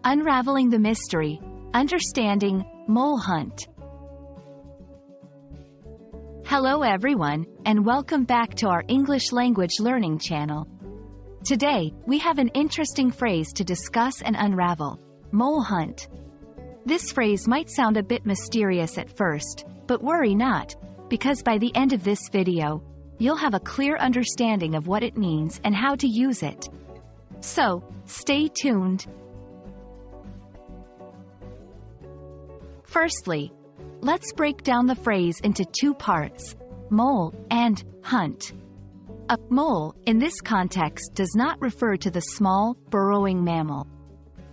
Unraveling the Mystery, Understanding Mole Hunt. Hello everyone, and welcome back to our English language learning channel. Today, we have an interesting phrase to discuss and unravel: mole hunt. This phrase might sound a bit mysterious at first, but worry not, because by the end of this video, you'll have a clear understanding of what it means and how to use it. So, stay tuned. Firstly, let's break down the phrase into two parts: mole and hunt. A mole, in this context, does not refer to the small, burrowing mammal.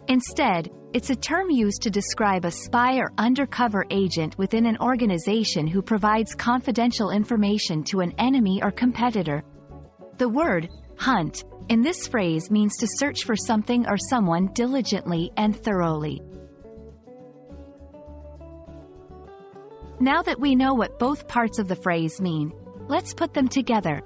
Instead, it's a term used to describe a spy or undercover agent within an organization who provides confidential information to an enemy or competitor. The word hunt in this phrase means to search for something or someone diligently and thoroughly. Now that we know what both parts of the phrase mean, let's put them together.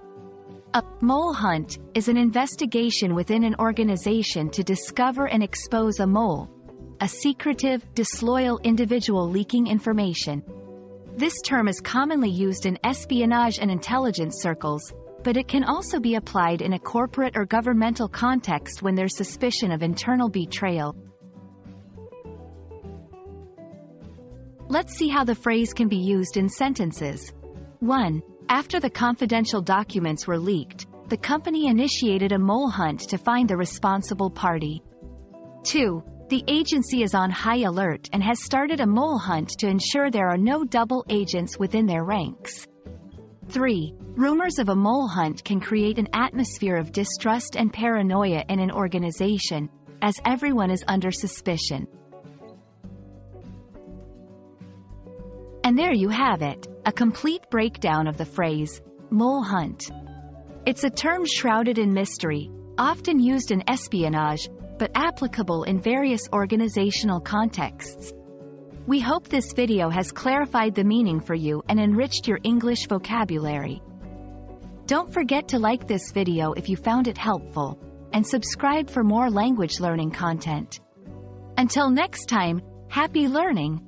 A mole hunt is an investigation within an organization to discover and expose a mole, a secretive, disloyal individual leaking information. This term is commonly used in espionage and intelligence circles, but it can also be applied in a corporate or governmental context when there's suspicion of internal betrayal. Let's see how the phrase can be used in sentences. 1. After the confidential documents were leaked, the company initiated a mole hunt to find the responsible party. 2. The agency is on high alert and has started a mole hunt to ensure there are no double agents within their ranks. 3. Rumors of a mole hunt can create an atmosphere of distrust and paranoia in an organization, as everyone is under suspicion. And there you have it, a complete breakdown of the phrase, mole hunt. It's a term shrouded in mystery, often used in espionage, but applicable in various organizational contexts. We hope this video has clarified the meaning for you and enriched your English vocabulary. Don't forget to like this video if you found it helpful, and subscribe for more language learning content. Until next time, happy learning!